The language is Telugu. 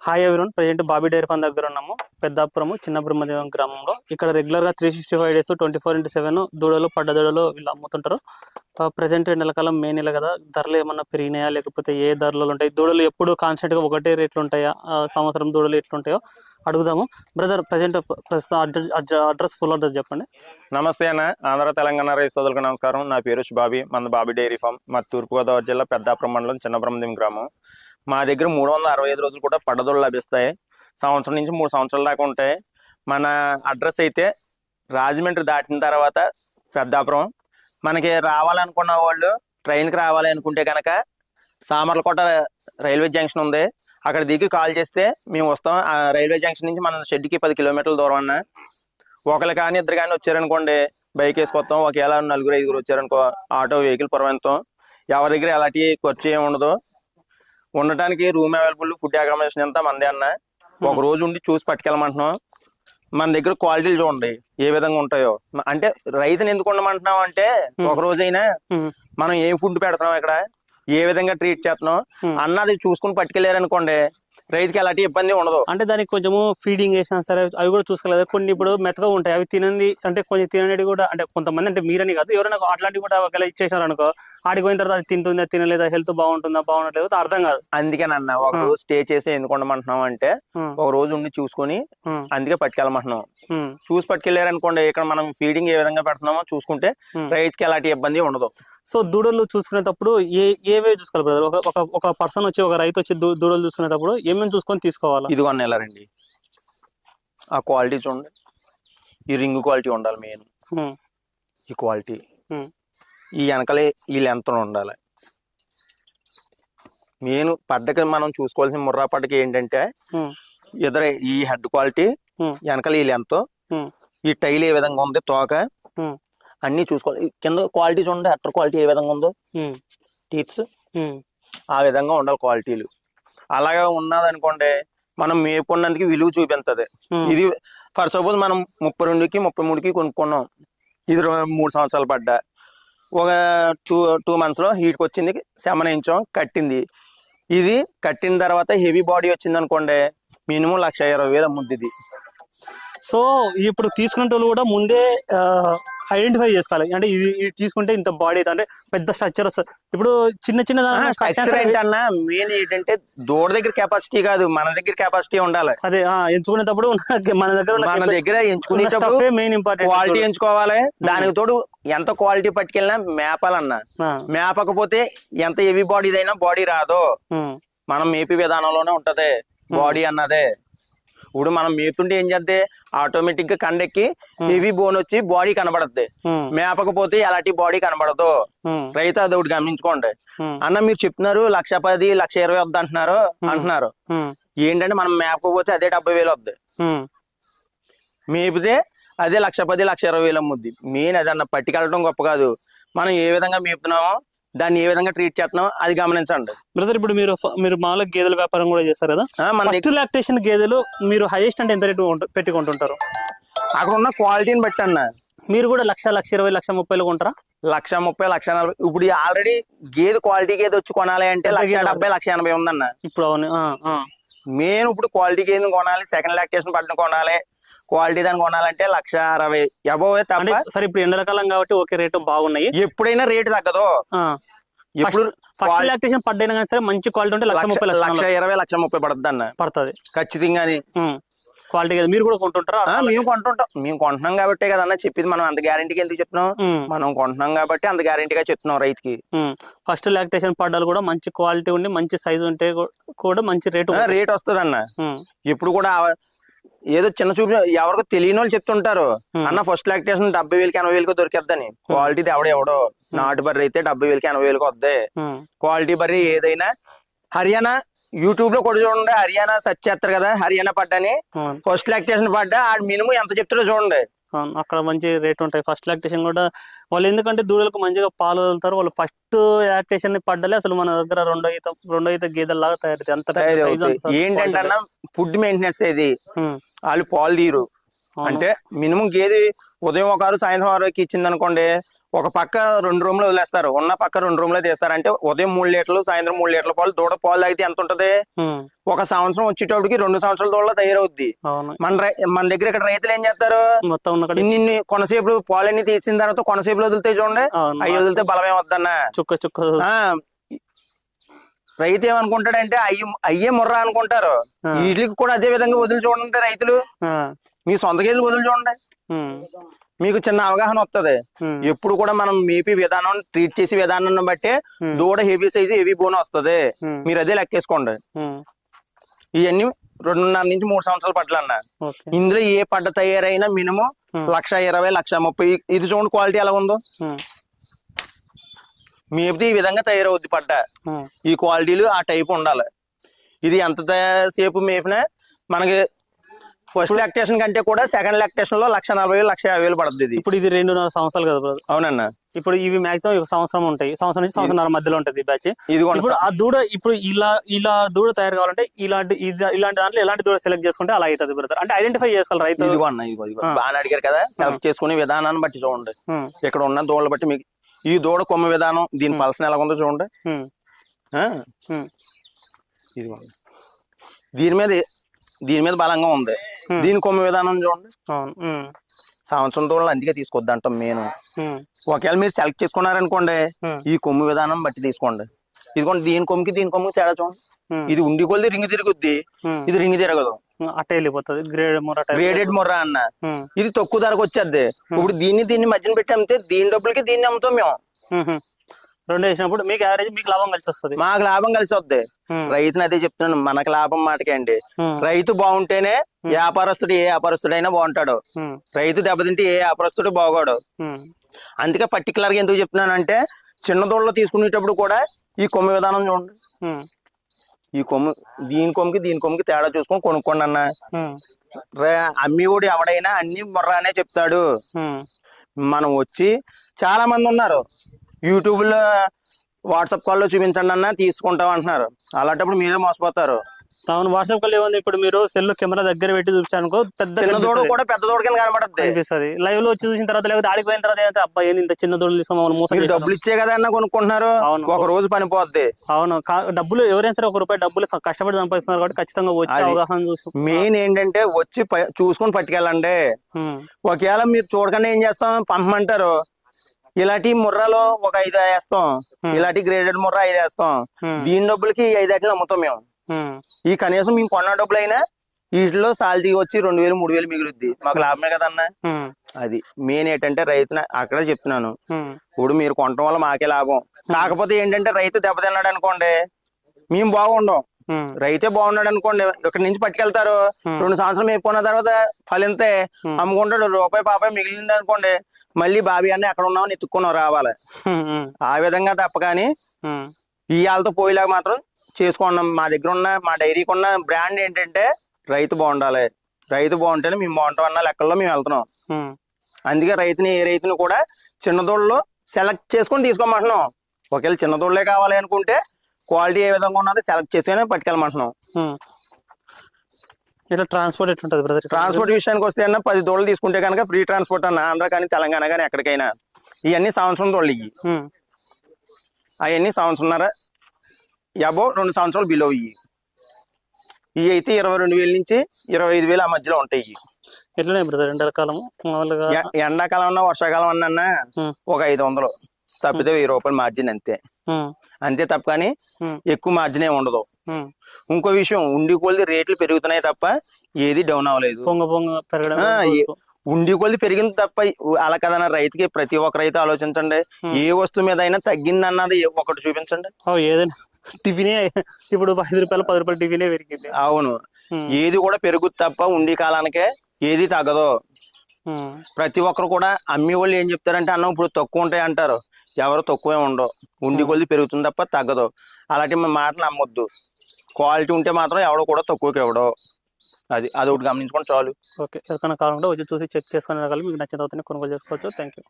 Hi everyone, present Bobby dairy farm దగ్గర ఉన్నాము. పెద్దాపురము చిన్న బ్రహ్మదేవం గ్రామంలో. ఇక్కడ రెగ్యులర్ గా 365 డేస్ 24x7 దూడలు పడ్డ దూడలు వీళ్ళు అమ్ముతుంటారు. ప్రజెంట్ నెలకాలం మే నెల కదా, ధరలు ఏమన్నా పెరిగినాయా లేకపోతే ఏ ధరలు ఉంటాయి, దూడలు ఎప్పుడు కాన్స్టెంట్ గా ఒకటే రేట్లు ఉంటాయా, సంవత్సరం దూడలు ఎట్లుంటాయో అడుగుదాము. Brother, present address full address చెప్పండి. నమస్తే అన్న, ఆంధ్ర తెలంగాణ రైతు సోదరులకు నమస్కారం. నా పేరు బాబీ, మన బాబీ డైరీ ఫామ్. మా తూర్పుగోదావరి జిల్లా పెద్దాపురం మండలం చిన్న బ్రహ్మదేవం గ్రామం. మా దగ్గర 365 రోజులు కూడా పడ్డదోళ్ళు లభిస్తాయి. సంవత్సరం నుంచి 3 సంవత్సరాల దాకా ఉంటాయి. మన అడ్రస్ అయితే రాజమండ్రి దాటిన తర్వాత పెద్దాపురం. మనకి రావాలనుకున్న వాళ్ళు ట్రైన్కి రావాలి అనుకుంటే కనుక సామర్లకోట రైల్వే జంక్షన్ ఉంది, అక్కడ దిగి కాల్ చేస్తే మేము వస్తాం. ఆ రైల్వే జంక్షన్ నుంచి మన షెడ్కి 10 కిలోమీటర్ల దూరం అన్న. ఒకరు కానీ ఇద్దరు కానీ వచ్చారనుకోండి, బైక్ వేసుకొస్తాం. ఒకవేళ 4-5 వచ్చారనుకో, ఆటో వెహికల్ పురవంతం. ఎవరి దగ్గర ఎలాంటి ఖర్చు ఏమి ఉండదు. ఉండటానికి రూమ్ అవైలబుల్, ఫుడ్ అకామిడేషన్ అంతా మందే అన్న. ఒక రోజు ఉండి చూసి పట్టుకెళ్ళమంటున్నాం. మన దగ్గర క్వాలిటీలు చూడండి ఏ విధంగా ఉంటాయో. అంటే రైతుని ఎందుకు ఉండమంటున్నాం అంటే, ఒక రోజైనా మనం ఏం ఫుడ్ పెడుతున్నాం, ఇక్కడ ఏ విధంగా ట్రీట్ చేస్తున్నాం అన్నది చూసుకుని పట్టుకెళ్ళారు అనుకోండి, రైతుకి ఎలాంటి ఇబ్బంది ఉండదు. అంటే దానికి కొంచెము ఫీడింగ్ వేసినా సరే అవి కూడా చూసుకోలేదు. కొన్ని ఇప్పుడు మెత్తగా ఉంటాయి, అవి తినండి అంటే కొంచెం తిననేది కూడా, అంటే కొంతమంది, అంటే మీరని కాదు, ఎవరైనా అట్లాంటివి కూడా ఒకవేళ ఇచ్చేసారు అనుకో, ఆడికి పోయిన తర్వాత అది తింటుందా తినలేదా, హెల్త్ బాగుంటుందా బాగుండట్లేదు అర్థం కాదు. అందుకేనన్న ఒక రోజు స్టే చేసి ఎందుకు ఉండమంటున్నాం అంటే, ఒక రోజు ఉండి చూసుకొని అందుకే పట్టుకెళ్ళమంటున్నాం. చూసి పట్టుకెళ్ళారు అనుకోండి, ఇక్కడ మనం ఫీడింగ్ ఏ విధంగా పెడుతున్నామో చూసుకుంటే రైతుకి ఎలాంటి ఇబ్బంది ఉండదు. సో దూడలు చూసుకునేటప్పుడు ఏవే చూసుకోవాలి బ్రదర్? ఒక పర్సన్ వచ్చి, ఒక రైతు వచ్చి దూడలు చూసుకునేటప్పుడు ఏమేమి చూసుకొని తీసుకోవాలి? ఇదిగో నెలరండి, ఆ క్వాలిటీ చూడండి. ఈ రింగ్ క్వాలిటీ ఉండాలి మెయిన్. ఈ క్వాలిటీ, ఈ వెనకలే ఈ లెంత్ ఉండాలి మెయిన్. పడ్డకి మనం చూసుకోవాల్సిన ముర్రా పడ్డకి ఏంటంటే, ఇద్దరు ఈ హెడ్ క్వాలిటీ, వెనకల ఈ లెంత్, ఈ టైల్ ఏ విధంగా ఉంది, తోక అన్ని చూసుకోవాలి. కింద క్వాలిటీ చూడండి, అట్టర్ క్వాలిటీ ఏ విధంగా ఉందో, టీత్స్ ఆ విధంగా ఉండాలి క్వాలిటీలు. అలాగే ఉన్నదనుకోండి, మనం మేపుకున్నందుకు విలువ చూపించదు. ఇది ఫర్ సపోజ్ మనం 32కి 33కి కొనుక్కున్నాం, ఇది 3 సంవత్సరాలు పడ్డా, ఒక 2 monthsలో హీట్కి వచ్చింది, శమనించాం, కట్టింది. ఇది కట్టిన తర్వాత హెవీ బాడీ వచ్చింది అనుకోండి, మినిమం 1,20,000 అమ్ముద్ది ఇది. సో ఇప్పుడు తీసుకునే వాళ్ళు కూడా ముందే ఐడెంటిఫై చేసుకోవాలి. అంటే ఇది తీసుకుంటే ఇంత బాడీ అయితే, అంటే పెద్ద స్ట్రక్చర్ వస్తుంది. ఇప్పుడు చిన్న స్ట్రక్చర్ ఏంటన్నా, మెయిన్ ఏంటంటే దూడ దగ్గర కెపాసిటీ కాదు, మన దగ్గర కెపాసిటీ ఉండాలి. అదే ఎంచుకునేటప్పుడు మన దగ్గర ఎంచుకునేటప్పుడు మెయిన్ ఇంపార్టెంట్ క్వాలిటీ ఎంచుకోవాలి. దానికి తోడు ఎంత క్వాలిటీ పట్టుకెళ్ళినా మేపాలన్నా. మేపకపోతే ఎంత హెవీ బాడీదైనా బాడీ రాదు. మనం మేపి విధానంలోనే ఉంటది బాడీ అన్నదే. ఇప్పుడు మనం మేపుతుంటే ఏం చేద్దే, ఆటోమేటిక్ గా కండెక్కి హెవీ బోన్ వచ్చి బాడీ కనబడద్ది. మేపకపోతే ఎలాంటి బాడీ కనబడదు. రైతు అది ఒకటి గమనించుకోండి అన్న. మీరు చెప్తున్నారు 1,10,000 1,20,000 వద్ద అంటున్నారు. ఏంటంటే మనం మేపకపోతే అదే 70,000 వద్ది, మేపితే అదే 1,10,000 1,20,000 అమ్ముద్ది. మెయిన్ అదన్న, పట్టుకెళ్ళడం గొప్ప కాదు, మనం ఏ విధంగా మేపుతున్నామో దాన్ని ఏ విధంగా ట్రీట్ చేస్తున్నాం అది గమనించండి. బ్రదర్, ఇప్పుడు మీరు మామూలుగా గేదెల వ్యాపారం కూడా చేస్తారు కదా, ఫస్ట్ లాక్టేషన్ గేదెలు మీరు హైయెస్ట్ అంటే ఎంత రేటు పెట్టుకుంటుంటారు? అక్కడ ఉన్న క్వాలిటీని బట్టి అన్న. మీరు కూడా 1,20,000 1,30,000 కొంటారా? 1,30,000 1,40,000. ఇప్పుడు ఆల్రెడీ గేదె క్వాలిటీ గేదె వచ్చి కొనాలి అంటే 1,70,000 1,80,000 ఉందన్న. ఇప్పుడు మెయిన్ ఇప్పుడు క్వాలిటీ గేదె కొనాలి, సెకండ్ లాక్టేషన్ పట్టిన కొనాలి, క్వాలిటీ దాన్ని కొనాలంటే 1,60,000 అబోవ్ తప్ప. సరే, ఇప్పుడు ఎండాకాలం కాబట్టి ఓకే, రేటు బాగున్నాయి. ఎప్పుడైనా రేటు తగ్గదు. ఎప్పుడు ఫస్ట్ లాక్టేషన్ పడ్డైనా కానీ సరే మంచి క్వాలిటీ ఉంటే 1,30,000 1,20,000 1,30,000 పడుతుంది అన్న. పడుతుంది ఖచ్చితంగా. క్వాలిటీ మీరు కూడా కొంటుంటారా? మేము కొంటుంటాం. మేము కొంటున్నాం కాబట్టి కదన్నా చెప్పేది. మనం అంత గ్యారంటీకి ఎందుకు చెప్తున్నాం, మనం కొంటున్నాం కాబట్టి అంత గ్యారంటీగా చెప్తున్నాం రైతుకి. ఫస్ట్ లాక్టేషన్ పడ్డాలు కూడా మంచి క్వాలిటీ ఉండి మంచి సైజు ఉంటే కూడా మంచి రేట్ వస్తుంది అన్న. ఎప్పుడు కూడా ఏదో చిన్న చూపు ఎవరికో తెలియని వాళ్ళు చెప్తుంటారు అన్న, ఫస్ట్ లాక్టేషన్ 70,000 80,000 దొరికేద్దని. క్వాలిటీది ఎవడో నాటు బర్రె అయితే 70,000 80,000 వద్దే. క్వాలిటీ బర్రె ఏదైనా హర్యానా యూట్యూబ్ లో కూడా చూడండి, హర్యానా సెర్చ్ చేస్తారు కదా, హర్యానా పడ్డని ఫస్ట్ లాక్టేషన్ పడ్డా ఆడు మినిమం ఎంత చెప్తాడో చూడండి. అక్కడ మంచి రేట్ ఉంటాయి. ఫస్ట్ లాక్టేషన్ కూడా వాళ్ళు ఎందుకంటే దూడలకు మంచిగా పాలు వదులుతారు. వాళ్ళు ఫస్ట్ లాక్టేషన్ పడ్డలే అసలు మన దగ్గర రెండో ఈత గేదెల్లాగా తయారవుతాయి. ఏంటంటే అన్న, ఫుడ్ మెయింటెనెన్స్ ఇది. వాళ్ళు పాలు తీరు అంటే మినిమం గేదె ఉదయం 1 సాయంత్రం 6కి ఇచ్చింది అనుకోండి, ఒక పక్క 2 రూమ్లు వదిలేస్తారు, ఉన్న పక్క 2 రూమ్లు తీస్తారు. అంటే ఉదయం 3 లీటర్లు, సాయంత్రం 3 లీటర్ల పాలు దూడ పాలు తాగితే ఎంత ఉంటది? ఒక సంవత్సరం వచ్చేటప్పటికి 2 సంవత్సరాల దూడలో తయారవుద్ది. మన దగ్గర ఇక్కడ రైతులు ఏం చేస్తారు, మొత్తం ఇన్ని కొనసేపు పాలన్నీ తీసిన తర్వాత కొనసేపులు వదిలితే చూడండి, అవి వదిలితే బలమే వద్దన్న. రైతు ఏమనుకుంటాడంటే అయ్యే ముర్రా అనుకుంటారు. వీటికి కూడా అదే విధంగా వదిలి చూడండి రైతులు. మీ సొంత గేదెలు వదిలి చూడండి, మీకు చిన్న అవగాహన వస్తుంది. ఎప్పుడు కూడా మనం మేపీ విధానం, ట్రీట్ చేసే విధానాన్ని బట్టి దూడ హెవీ సైజు, హెవీ బోన్ వస్తుంది. మీరు అదే లెక్కేసుకోండి. ఇవన్నీ 2.5 నుంచి 3 సంవత్సరాలు పట్లన్న. ఇందులో ఏ పడ్డ తయారైనా మినిమం 1,20,000, 1,30,000. ఇది చూడండి క్వాలిటీ ఎలా ఉందో. మేపితే ఈ విధంగా తయారవుద్ది పడ్డ. ఈ క్వాలిటీలు ఆ టైప్ ఉండాలి. ఇది ఎంత సేపు మేపినా మనకి ఫస్ట్ లాక్టేషన్ కంటే కూడా సెకండ్ లాక్టేషన్ లో 1,40,000, 1,50,000 పడుతుంది. ఇప్పుడు ఇది 2.5 సంవత్సరాలు కదా బ్రదర్? అవునన్న. ఇప్పుడు ఇవి మాక్సిమం 1 సంవత్సరం ఉంటాయి, సంవత్సరం నుంచి సంవత్సరం మధ్యలో ఉంటది ఈ బ్యాచ్. ఇప్పుడు ఆ దూడ ఇప్పుడు ఇలా దూడ తయారు కావాలంటే ఇలాంటి దాంట్లో ఎలాంటి దూడ సెలెక్ట్ చేసుకుంటే అలా అవుతుంది బ్రదర్? అంటే ఐడెంటిఫై చేసుకోవాలి రైతు. బాగా అడిగారు కదా, సెలెక్ట్ చేసుకునే విధానాన్ని బట్టి చూడండి. ఇక్కడ ఉన్న దూడలు బట్టి మీకు ఈ దూడ కొమ్మ విధానం, దీని పల్సన ఎలా ఉందో చూడండి. దీని మీద బలంగా ఉంది, దీని కొమ్మ విధానం చూడండి. సంవత్సరం దూడలు అందుకే తీసుకొద్ది అంటాం మేము. ఒకవేళ మీరు సెలెక్ట్ చేసుకున్నారనుకోండి, ఈ కొమ్ము విధానం బట్టి తీసుకోండి. ఇదిగోండి, దీని కొమ్ముకి తేడా చూడండి. ఇది ఉండి కొద్ది రింగ్ తిరుగుద్ది, ఇది రింగ్ తిరగదు, అట్ట వెళ్ళిపోతుంది. గ్రేడెడ్ ముర్రా అన్న. ఇది తక్కువ ధరకు వచ్చేది. ఇప్పుడు దీన్ని మధ్యన పెట్టి అమ్మితే దీని డబ్బులకి దీన్ని అమ్ముతాం మేము. 2 వేసినప్పుడు మీకు యావరేజ్, మీకు లాభం కలిసి వస్తుంది, మాకు లాభం కలిసి వద్ది. రైతుని అదే చెప్తున్నాను, మనకు లాభం మాటకే అండి. రైతు బాగుంటేనే ఏ వ్యాపారస్తుడైనా బాగుంటాడు. రైతు దెబ్బతింటే ఏ వ్యాపారస్తుడు బాగోడు. అందుకే పర్టికులర్ గా ఎందుకు చెప్తున్నానంటే, చిన్న దూడలో తీసుకునేటప్పుడు కూడా ఈ కొమ్ము విధానం చూడండి. ఈ కొమ్ము, దీని కొమ్ముకి తేడా చూసుకొని కొనుక్కోండి అన్న. అమ్మి కూడా ఎవడైనా అన్ని ముర్రానే చెప్తాడు. మనం వచ్చి చాలా మంది ఉన్నారు, యూట్యూబ్ లో, వాట్సాప్ కాల్లో చూపించండి అన్న తీసుకుంటాం అంటున్నారు. అలాంటప్పుడు మీరే మోసపోతారు. అవును, వాట్సాప్ కాల్ ఏముంది, ఇప్పుడు మీరు సెల్ కెమెరా దగ్గర పెట్టి చూపించానుకో పెద్ద దూడ కూడా పెద్ద దూడ కింద కనబడుతుంది. లైవ్ లో వచ్చి చూసిన తర్వాత, లేకపోతే ఆడిపోయిన తర్వాత అబ్బా ఏంది ఇంత చిన్న దూడలు తీసుకోమని డబ్బులు ఇచ్చే కదా అన్న కొనుక్కుంటున్నారు. ఒక రోజు పని పోద్ది. అవును, డబ్బులు ఎవరైనా సరే ₹1 డబ్బులు కష్టపడి సంపాదిస్తున్నారు కాబట్టి ఖచ్చితంగా వచ్చి అవగాహన చూసి, మెయిన్ ఏంటంటే వచ్చి చూసుకొని పట్టుకెళ్ళండి. ఒకవేళ మీరు చూడకుండా ఏం చేస్తాం, పంపమంటారు. ఇలాంటి ముర్రాలో ఒక 5 వేస్తాం, ఇలాంటి గ్రేడెడ్ ముర్రా 5 వేస్తాం. దీని డబ్బులకి 5 వాటిని అమ్ముతాం మేము. ఈ కనీసం మేము కొన్న డబ్బులు అయినా వీటిలో సాలరీ వచ్చి 2,000, 3,000 మిగులుద్ది, మాకు లాభమే కదన్నా. అది మెయిన్ ఏంటంటే రైతున అక్కడే చెప్తున్నాను. ఇప్పుడు మీరు కొనటం వల్ల మాకే లాభం. కాకపోతే ఏంటంటే రైతు దెబ్బతిన్నాడు అనుకోండి, మేము బాగుండం. రైతే బాగున్నాడు అనుకోండి, ఇక్కడ నుంచి పట్టుకెళ్తారు. 2 సంవత్సరం అయిపోయిన తర్వాత ఫలితే అమ్ముకుంటాడు. ₹1 మిగిలింది అనుకోండి, మళ్ళీ బాబీ అన్న ఎక్కడ ఉన్నామని ఎత్తుక్కున్నాం రావాలి. ఆ విధంగా తప్ప కానీ ఈ వాళ్ళతో పోయేలాగా మాత్రం చేసుకున్నాం. మా దగ్గర ఉన్న, మా డైరీకి ఉన్న బ్రాండ్ ఏంటంటే రైతు బాగుండాలి. రైతు బాగుంటేనే మేము బాగుంటాం అన్న లెక్కల్లో మేము వెళ్తున్నాం. అందుకే ఏ రైతుని కూడా చిన్న దూడలో సెలెక్ట్ చేసుకొని తీసుకోమంటున్నాం. ఒకవేళ చిన్న దూడలే కావాలి అనుకుంటే క్వాలిటీ ఏ విధంగా ఉన్నది సెలెక్ట్ చేసుకుని పట్టుకెళ్ళమంటున్నాం. ఇట్లా ట్రాన్స్పోర్ట్ ఎట్లుంటది బ్రదర్? ట్రాన్స్పోర్ట్ విషయానికి వస్తే అన్న 10 దూడలు తీసుకుంటే కనుక ఫ్రీ ట్రాన్స్పోర్ట్ అన్న, ఆంధ్ర కానీ తెలంగాణ కానీ ఎక్కడికైనా. ఇవన్నీ సంవత్సరం దూడలు. ఇవి అవన్నీ సంవత్సరంన్నర అబో 2 సంవత్సరాలు బిలో. ఇవి అయితే 22,000 నుంచి 25,000 ఆ మధ్యలో ఉంటాయి. ఎట్లనే బ్రదర్ ఎండాకాలం? ఎండాకాలం అన్నా వర్షాకాలం అన్నా ఒక 500 తప్పితే ₹1,000 మార్జిన్ అంతే తప్ప కానీ ఎక్కువ మార్జిన్ ఏమి ఉండదు. ఇంకో విషయం, ఉండి కొలిది రేట్లు పెరుగుతున్నాయి తప్ప ఏది డౌన్ అవ్వలేదు. ఉండి కొలిది పెరిగింది తప్ప అలా కదన్నా. రైతుకి ప్రతి ఒక్క రైతు ఆలోచించండి, ఏ వస్తువు మీద అయినా తగ్గింది అన్నది ఒకటి చూపించండి. ఏదైనా టిఫినే ఇప్పుడు ₹5, ₹10 టిఫినే పెరిగింది. అవును, ఏది కూడా పెరుగుద్ది తప్ప ఉండి కాలానికే ఏది తగ్గదు. ప్రతి ఒక్కరు కూడా అమ్మి వాళ్ళు ఏం చెప్తారంటే, అన్నం ఇప్పుడు తక్కువ ఉంటాయి అంటారు. ఎవరు తక్కువే ఉండవు, ఉండి కొలిది పెరుగుతుంది తప్ప తగ్గదు. అలాంటి మాటలు నమ్మొద్దు. క్వాలిటీ ఉంటే మాత్రం ఎవడో కూడా తక్కువకి ఎవడో. అదొకటి గమనించుకోండి చాలు. ఓకే, ఎవరికైనా కావాలంటే వచ్చి చూసి చెక్ చేసుకునే రకాలు మీకు నచ్చిన తర్వాత కొనుగోలు చేసుకోవచ్చు. Thank you.